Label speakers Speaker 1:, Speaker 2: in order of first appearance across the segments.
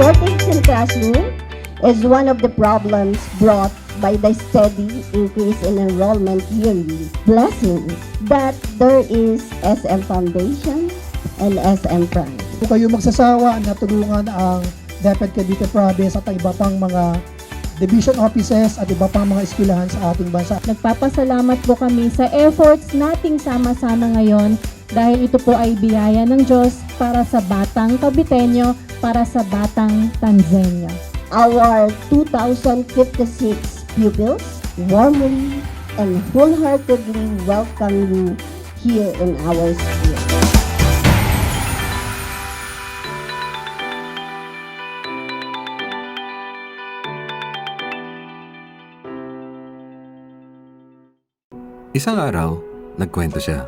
Speaker 1: Shortage in classroom is one of the problems brought by the steady increase in enrollment yearly. Blessings that there is SM Foundation and SM Prime.
Speaker 2: Kung kayo magsasawa na tulungan ang DepEd Cavite Province at ang iba pang mga division offices at iba pang mga eskwelahan sa ating bansa.
Speaker 3: Nagpapasalamat po kami sa efforts nating sama-sama ngayon dahil ito po ay biyaya ng Diyos para sa batang Caviteño, para sa batang Tanzania.
Speaker 1: Our 2056 pupils warmly and wholeheartedly welcome you here in our school.
Speaker 4: Isang araw, nagkwento siya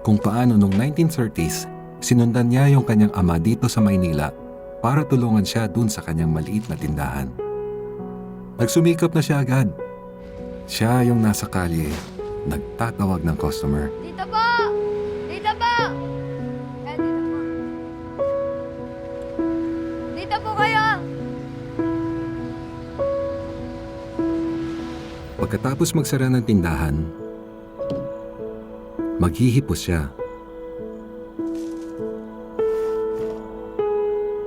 Speaker 4: kung paano noong 1930s, sinundan niya yung kanyang ama dito sa Maynila para tulungan siya dun sa kanyang maliit na tindahan. Nagsumikap na siya agad. Siya yung nasa kalye, nagtatawag ng customer.
Speaker 5: Dito po! Dito po! Dito po. Dito po kayo!
Speaker 4: Pagkatapos magsara ng tindahan, maghihipos siya.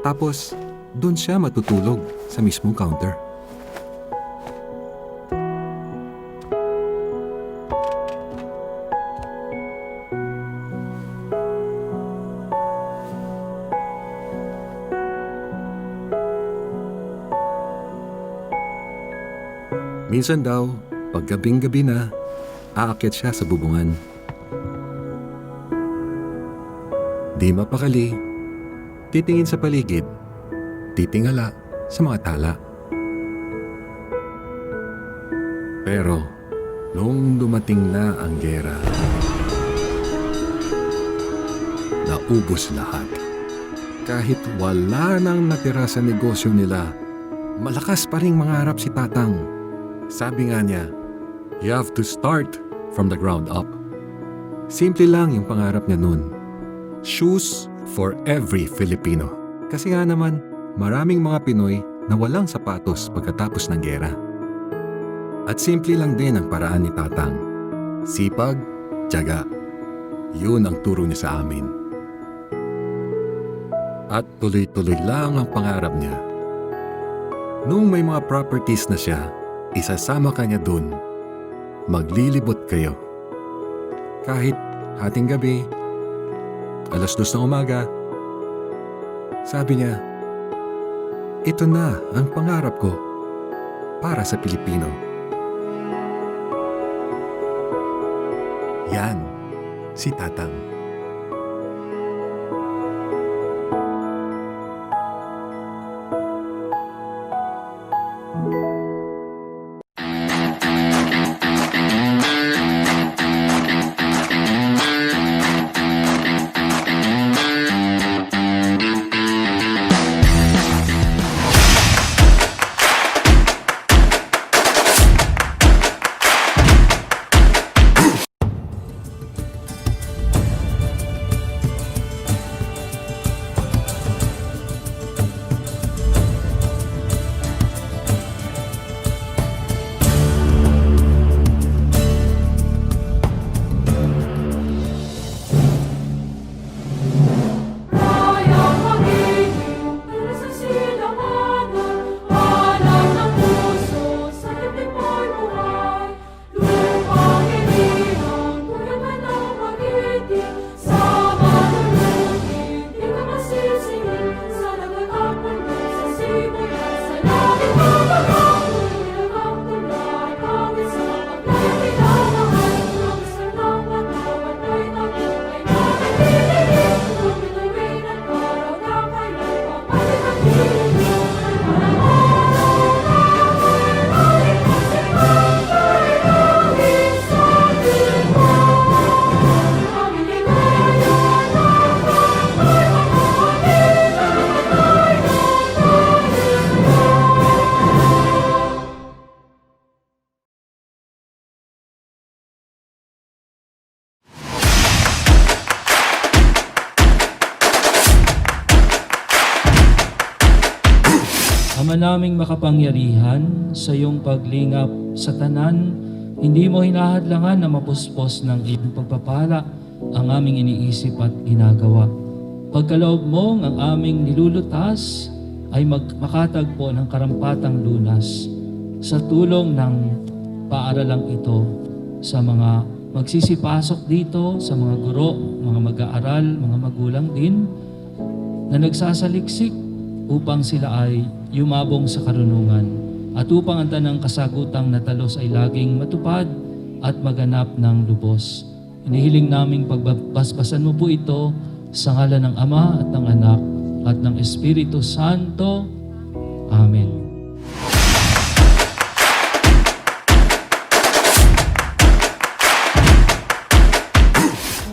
Speaker 4: Tapos, doon siya matutulog sa mismong counter. Minsan daw, pag gabing-gabi na, aakyat siya sa bubungan. Di mapakali, titingin sa paligid, titingala sa mga tala. Pero, nung dumating na ang giyera, naubos lahat. Kahit wala nang natira sa negosyo nila, malakas pa ring mangarap si Tatang. Sabi nga niya, you have to start from the ground up. Simple lang yung pangarap niya nun. Shoes for every Filipino. Kasi nga naman, maraming mga Pinoy na walang sapatos pagkatapos ng giyera. At simple lang din ang paraan ni Tatang. Sipag, tiyaga. Yun ang turo niya sa amin. At tuloy-tuloy lang ang pangarap niya. Nung may mga properties na siya, isasama ka niya dun. Maglilibot kayo. Kahit hating gabi, 2:00 ng umaga, sabi niya, ito na ang pangarap ko para sa Pilipino. Yan, si Tatang.
Speaker 6: Ama naming makapangyarihan, sa iyong paglingap sa tanan, hindi mo hinahadlangan na mapuspos ng iyong pagpapala ang aming iniisip at ginagawa. Pagkaloob mong ang aming nilulutas ay makatagpo ng karampatang lunas sa tulong ng paaralang ito sa mga magsisipasok dito, sa mga guro, mga mag-aaral, mga magulang din na nagsasaliksik upang sila ay yumabong sa karunungan at upang ang tanang kasagutang natalos ay laging matupad at maganap ng lubos. Inihiling naming pagbasbasan mo po ito sa ngalan ng Ama at ng Anak at ng Espiritu Santo. Amen.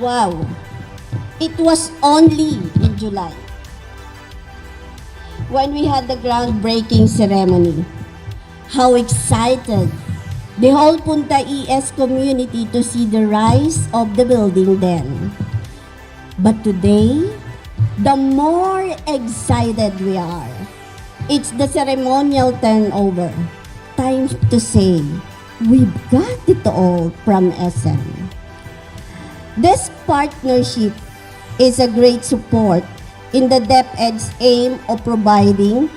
Speaker 1: Wow! It was only in July when we had the groundbreaking ceremony. How excited the whole Punta ES community to see the rise of the building then. But today, the more excited we are. It's the ceremonial turnover. Time to say, we've got it all from SM. This partnership is a great support in the DepEd's aim of providing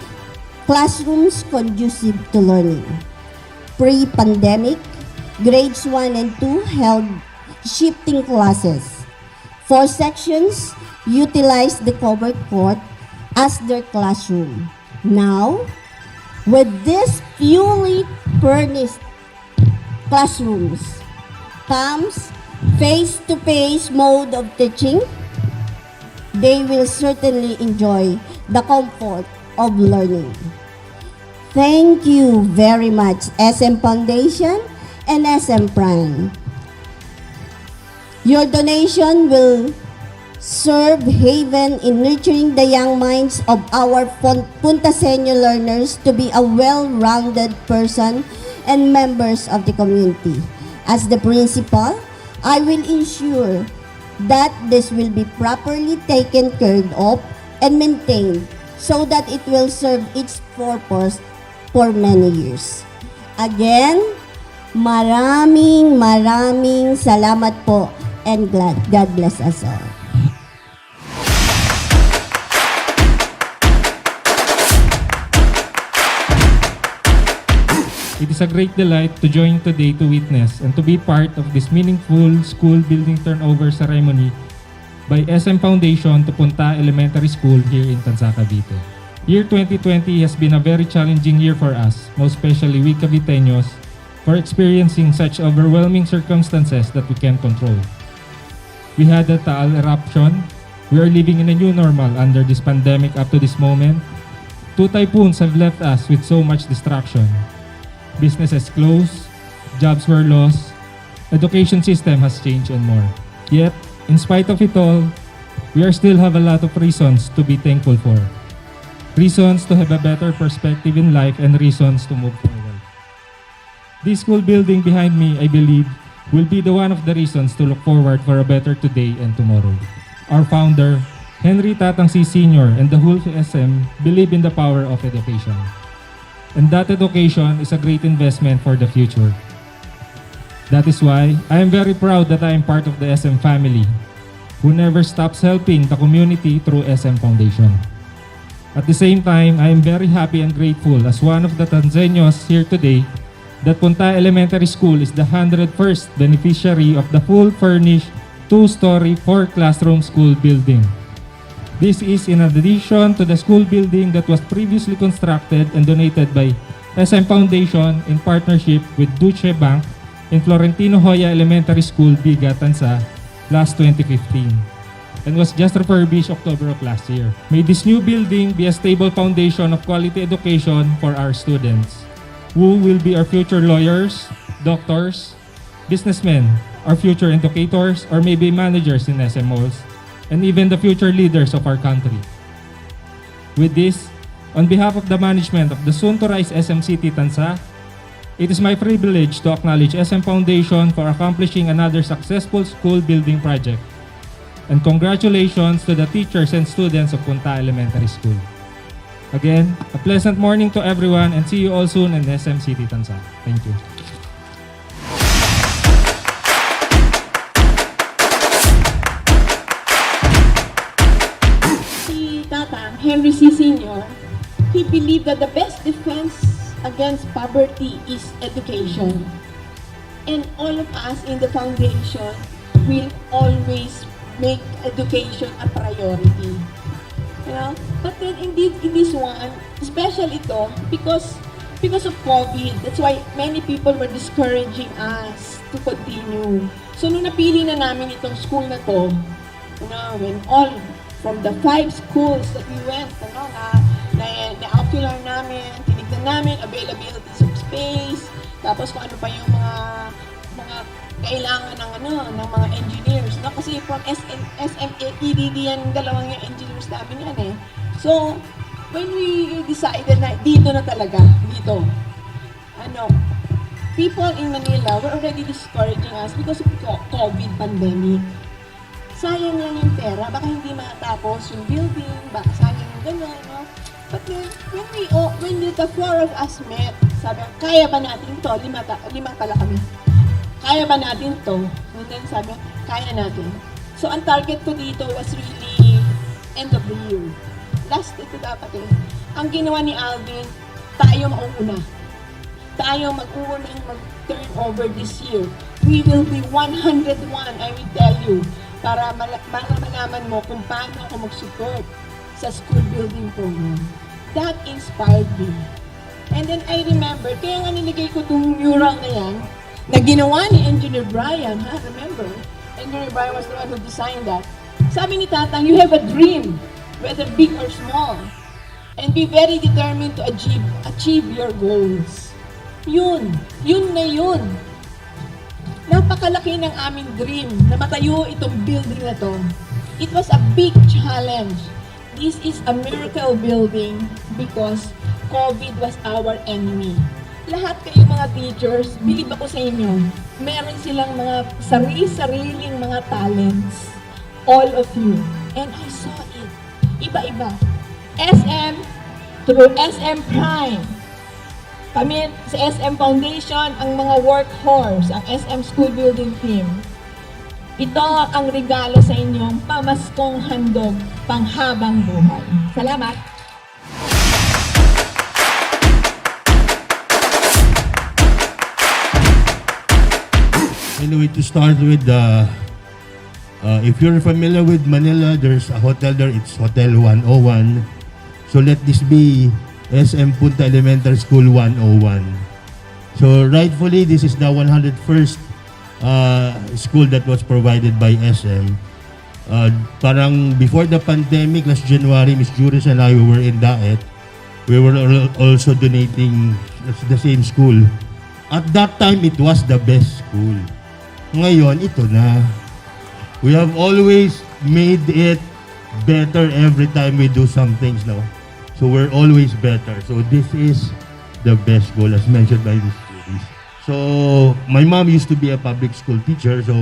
Speaker 1: classrooms conducive to learning. Pre-pandemic, grades 1 and 2 held shifting classes. 4 sections utilized the covered court as their classroom. Now, with these fully furnished classrooms, comes face-to-face mode of teaching. They will certainly enjoy the comfort of learning. Thank you very much, SM Foundation and SM Prime. Your donation will serve haven in nurturing the young minds of our Punta Senior learners to be a well-rounded person and members of the community. As the principal, I will ensure that this will be properly taken care of and maintained so that it will serve its purpose for many years. Again, maraming salamat po and God bless us all.
Speaker 7: It is a great delight to join today to witness and to be part of this meaningful school building turnover ceremony by SM Foundation to Punta Elementary School here in Tanza, Cavite. Year 2020 has been a very challenging year for us, most especially we Caviteños, for experiencing such overwhelming circumstances that we can't control. We had a Taal eruption. We are living in a new normal under this pandemic up to this moment. 2 typhoons have left us with so much distraction. Businesses closed, jobs were lost, education system has changed and more. Yet, in spite of it all, we still have a lot of reasons to be thankful for. Reasons to have a better perspective in life and reasons to move forward. This school building behind me, I believe, will be the one of the reasons to look forward for a better today and tomorrow. Our founder, Henry Tatang C. Sr. and the whole SM believe in the power of education. And that education is a great investment for the future. That is why I am very proud that I am part of the SM family, who never stops helping the community through SM Foundation. At the same time, I am very happy and grateful as one of the Tanzanians here today that Punta Elementary School is the 101st beneficiary of the full furnished 2-story 4-classroom school building. This is in addition to the school building that was previously constructed and donated by SM Foundation in partnership with Duce Bank in Florentino Hoya Elementary School, Biga, Tanza, last 2015, and was just refurbished October of last year. May this new building be a stable foundation of quality education for our students, who will be our future lawyers, doctors, businessmen, our future educators, or maybe managers in SMOs, and even the future leaders of our country. With this, on behalf of the management of the soon-to-rise SM City Tanza, it is my privilege to acknowledge SM Foundation for accomplishing another successful school building project. And congratulations to the teachers and students of Punta Elementary School. Again, a pleasant morning to everyone and see you all soon in SM City Tansa. Thank you.
Speaker 8: Si Tatang, Henry C. Sr., he believed that the best defense against poverty is education. And all of us in the foundation will always make education a priority. You know? But then indeed, in this one, special ito, because of COVID, that's why many people were discouraging us to continue. So nung napili na namin itong school na to, you know, when all from the 5 schools that we went, you know, na-ocular namin, tinignan namin availability of space, tapos kung ano pa yung mga kailangan ng mga engineers, no? Kasi from SMEDD yan, dalawang yung engineers namin yan eh. So, when we decided na dito na talaga, dito, people in Manila were already discouraging us because of COVID pandemic. Sayang lang yung pera, baka hindi matapos yung building, baka sayang yung gano'n, no? But then, when the 4 of us met, sabi, kaya ba natin to? Lima pala kami. Kaya ba natin to? And then sabi, kaya natin. So, ang target ko dito was really end of the year. Last ito dapat eh. Ang ginawa ni Alvin, tayo mauuna. Tayo mag-uunang mag-turn over this year. We will be 101, I will tell you, para malaman mo kung paano ako mag-support sa school building program. That inspired me. And then I remember, kaya nga nilagay ko itong mural na yan, na ginawa ni Engineer Brian, ha? Remember? Engineer Brian was the one who designed that. Sabi ni Tatang, you have a dream, whether big or small, and be very determined to achieve your goals. Yun na yun. Napakalaki ng aming dream na matayo itong building na to. It was a big challenge. This is a miracle building because COVID was our enemy. Lahat kayo mga teachers, bilib ako sa inyo, meron silang mga sarili-sariling mga talents. All of you. And I saw it. Iba-iba. SM through SM Prime. Kami sa SM Foundation, ang mga workhorse, ang SM School Building Team. Ito ang regalo sa inyong pamaskong handog panghabang buhay. Salamat!
Speaker 9: Anyway, to start with, if you're familiar with Manila, there's a hotel there. It's Hotel 101. So let this be SM Punta Elementary School 101. So rightfully, this is the 101st school that was provided by SM. Parang before the pandemic, last January, Miss Juris and I, we were in Daet. We were also donating the same school. At that time, it was the best school. Ngayon, ito na. We have always made it better every time we do some things now. So we're always better. So this is the best school as mentioned by Ms. Juris. So my mom used to be a public school teacher. So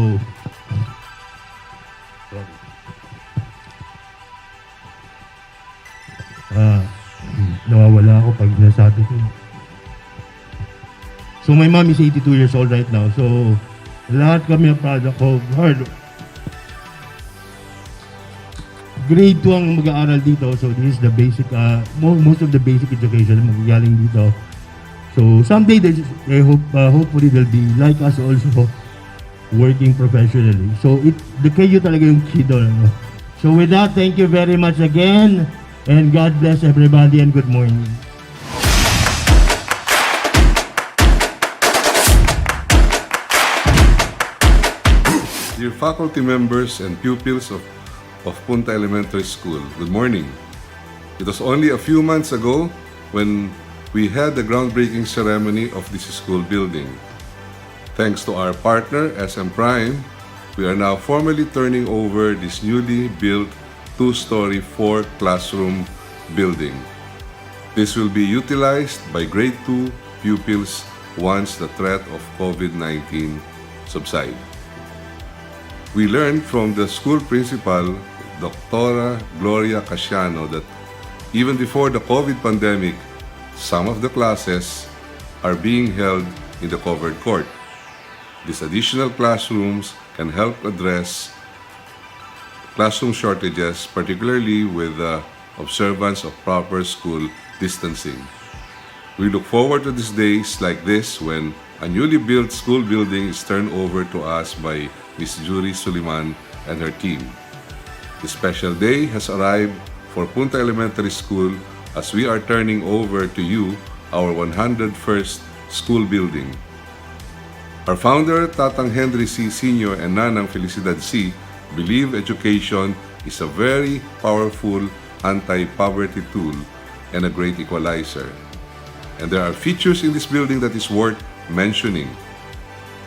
Speaker 9: nawawala ako pag nasabi ko. So my mom is 82 years old right now. So lahat kami ang product of hard. Grade 2 ang mag-aaral dito. So this is the basic, most of the basic education na magagaling dito. So someday, I hope, hopefully they'll be like us also working professionally. So the kayo talaga yung key doon. Ano? So with that, thank you very much again. And God bless everybody and good morning.
Speaker 10: Dear faculty members and pupils of Punta Elementary School, good morning. It was only a few months ago when we had the groundbreaking ceremony of this school building. Thanks to our partner, SM Prime, we are now formally turning over this newly built 2-story 4-classroom building. This will be utilized by grade 2 pupils once the threat of COVID-19 subsides. We learned from the school principal, Dr. Gloria Casiano, that Even before the COVID pandemic, some of the classes are being held in the covered court. These additional classrooms can help address classroom shortages, particularly with the observance of proper school distancing. We look forward to these days like this when a newly built school building is turned over to us by Ms. Jury Suliman and her team. The special day has arrived for Punta Elementary School as we are turning over to you our 101st school building. Our founder, Tatang Henry C. Sr. and Nanang Felicidad C. believe education is a very powerful anti-poverty tool and a great equalizer. And there are features in this building that is worth mentioning.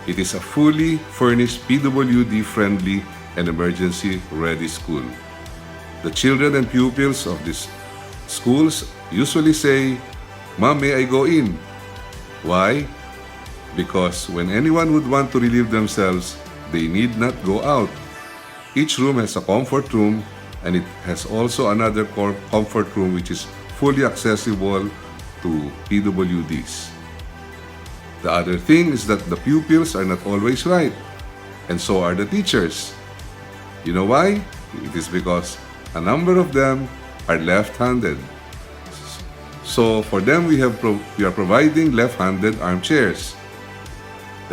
Speaker 10: It is a fully furnished PWD-friendly and emergency-ready school. The children and pupils of these schools usually say, "Ma'am, may I go in?" Why? Because when anyone would want to relieve themselves, they need not go out. Each room has a comfort room, and it has also another comfort room which is fully accessible to PWDs. The other thing is that the pupils are not always right, and so are the teachers. You know why? It is because a number of them are left-handed. So for them, we are providing left-handed armchairs.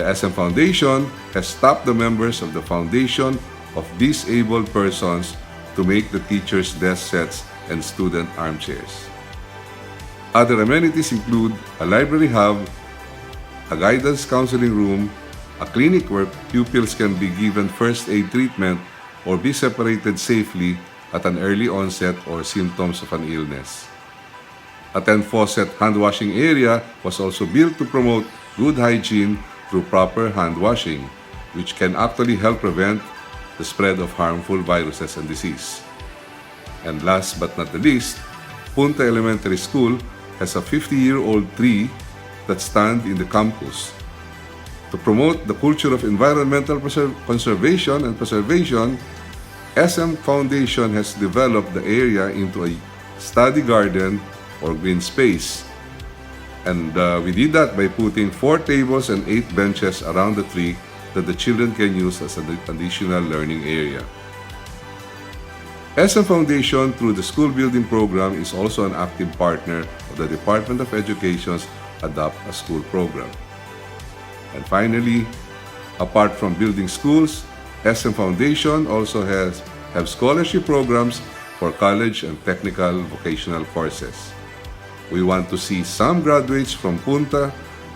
Speaker 10: The SM Foundation has tapped the members of the Foundation of Disabled Persons to make the teachers' desk sets and student armchairs. Other amenities include a library hub, a guidance counseling room, a clinic where pupils can be given first aid treatment or be separated safely at an early onset or symptoms of an illness. A 10-faucet hand washing area was also built to promote good hygiene through proper hand washing, which can actually help prevent the spread of harmful viruses and disease. And last but not the least, Punta Elementary School has a 50-year-old tree that stands in the campus. To promote the culture of environmental conservation and preservation, SM Foundation has developed the area into a study garden or green space. And we did that by putting 4 tables and 8 benches around the tree that the children can use as an additional learning area. SM Foundation, through the school building program, is also an active partner of the Department of Education's Adopt a School program. And finally, apart from building schools, SM Foundation also have scholarship programs for college and technical vocational courses. We want to see some graduates from Punta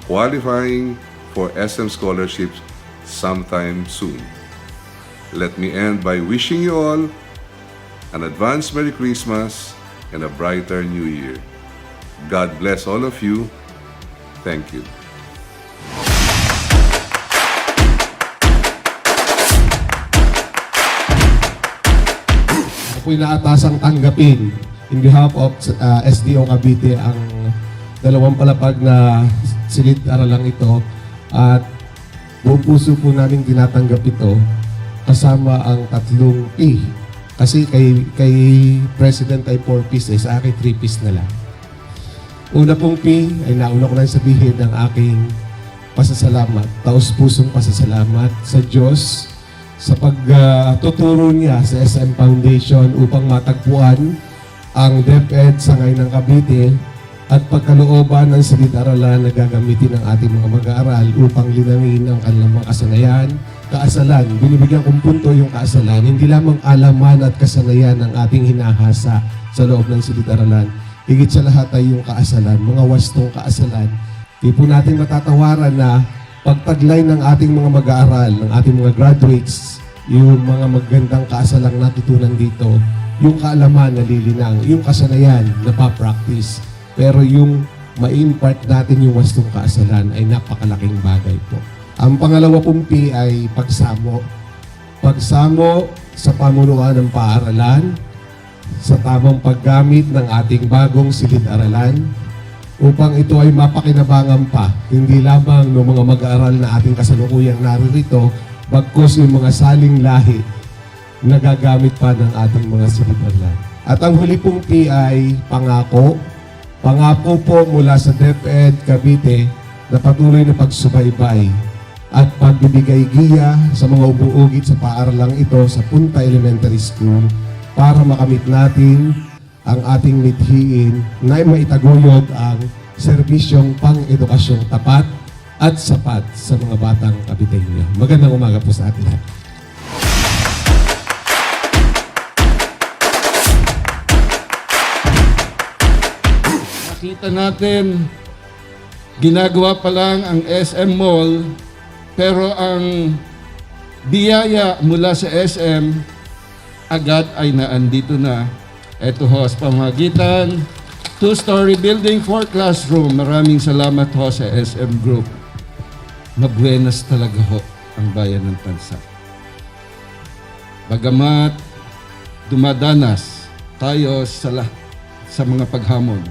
Speaker 10: qualifying for SM scholarships sometime soon. Let me end by wishing you all an advanced Merry Christmas and a brighter New Year. God bless all of you. Thank you.
Speaker 11: Ako'y naatasang tanggapin in behalf of SDO Cavite ang dalawang palapag na silid-aralang ito at buong puso po namin tinatanggap ito kasama ang 3 P. Kasi kay President ay 4 Ps sa akin 3 Ps na lang. Una pong P ay nauna ko lang sabihin ng aking pasasalamat, taos-pusong pasasalamat sa Diyos sa pagtuturo niya sa SM Foundation upang matagpuan ang DepEd sa ngayon ng Cavite at pagkalooban ng silid-aralan na gagamitin ng ating mga mag-aaral upang linangin ang kanilang mga kasanayan, kaasalan. Binibigyan kong punto yung kaasalan, hindi lamang alaman at kasanayan ang ating hinahasa sa loob ng silid-aralan. Higit sa lahat ay yung kaasalan, mga wastong kaasalan. Di po natin matatawaran na pagtaglay ng ating mga mag-aaral, ng ating mga graduates, yung mga magandang kaasalang natutunan dito, yung kaalaman na lilinang, yung kasanayan na pa-practice. Pero yung ma-impart natin yung wastong kaasalan ay napakalaking bagay po. Ang pangalawa pong P ay pagsamo. Pagsamo sa pamunuan ng paaralan, sa tamang paggamit ng ating bagong silid-aralan, upang ito ay mapakinabangan pa, hindi lamang ng mga mag-aaral na ating kasalukuyang naririto, bagkus yung mga saling lahi na gagamit pa ng ating mga silid-aralan. At ang huli pong P ay pangako. Pangako po mula sa DepEd Cavite na patuloy na pagsubaybay at pagbibigay giya sa mga umuugit sa paaralang ito sa Punta Elementary School para makamit natin ang ating mithiin na maitaguyod ang serbisyong pang-edukasyong tapat at sapat sa mga batang Caviteño. Magandang umaga po sa atin lahat.
Speaker 12: Nakita natin, ginagawa pa lang ang SM Mall, pero ang biyaya mula sa SM agad ay naandito na. Ito ho, sa pamamagitan, 2-story building, 4 classroom. Maraming salamat ho sa SM Group. Mabuenas talaga ho ang bayan ng Tansa. Bagamat dumadanas tayo sa mga paghamon,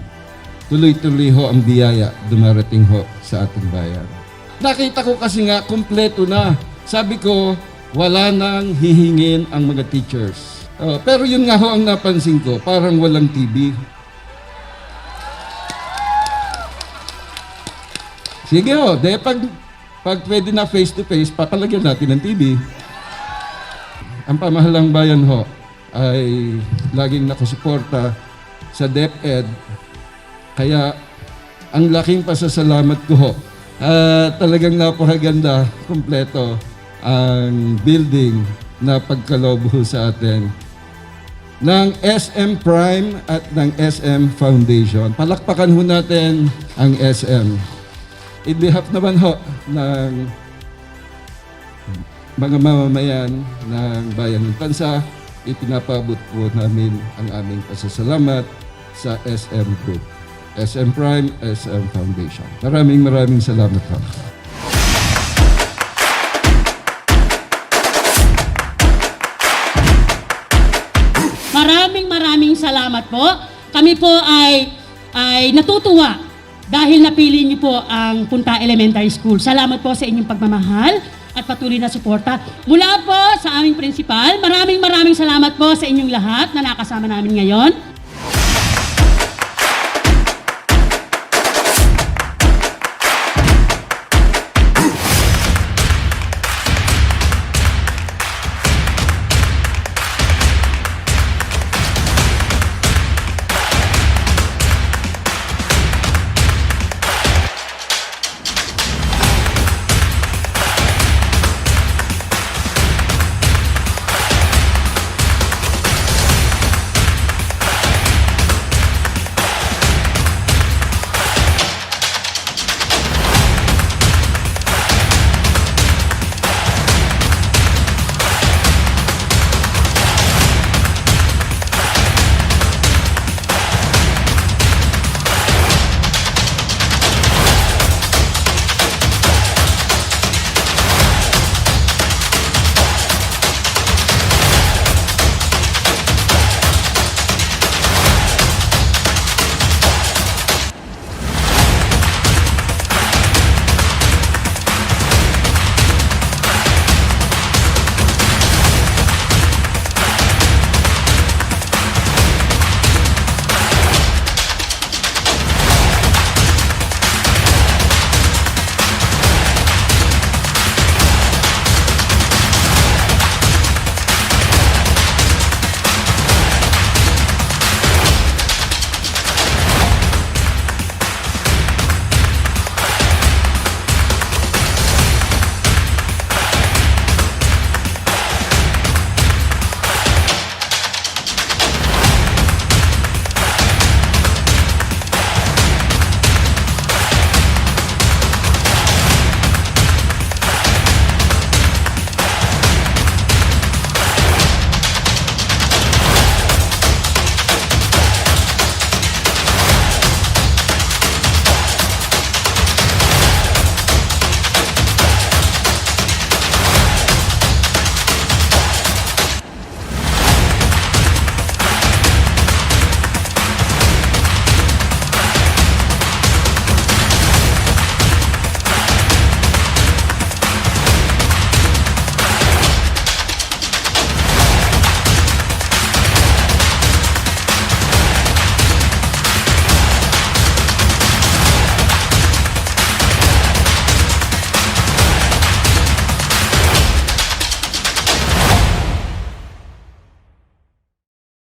Speaker 12: tuloy-tuloy ho ang biyaya dumarating ho sa ating bayan. Nakita ko kasi nga, kumpleto na. Sabi ko, wala nang hihingin ang mga teachers. Pero yun nga ho ang napansin ko, parang walang TV. Sige ho, pag pwede na face-to-face, papalagyan natin ng TV. Ang pamahalang bayan ho ay laging nakasuporta sa DepEd. Kaya ang laking pasasalamat ko ho. Talagang napakaganda, kumpleto ang building na pagkaloob ho sa atin ng SM Prime at ng SM Foundation. Palakpakan ho natin ang SM. In behalf naman ho ng mga mamamayan ng Bayan ng Tansa, ipinapabot po namin ang aming pasasalamat sa SM Group. SM Prime, SM Foundation. Maraming salamat po.
Speaker 13: Maraming salamat po. Kami po ay natutuwa dahil napili niyo po ang Punta Elementary School. Salamat po sa inyong pagmamahal at patuloy na suporta. Mula po sa aming principal, maraming salamat po sa inyong lahat na nakasama namin ngayon.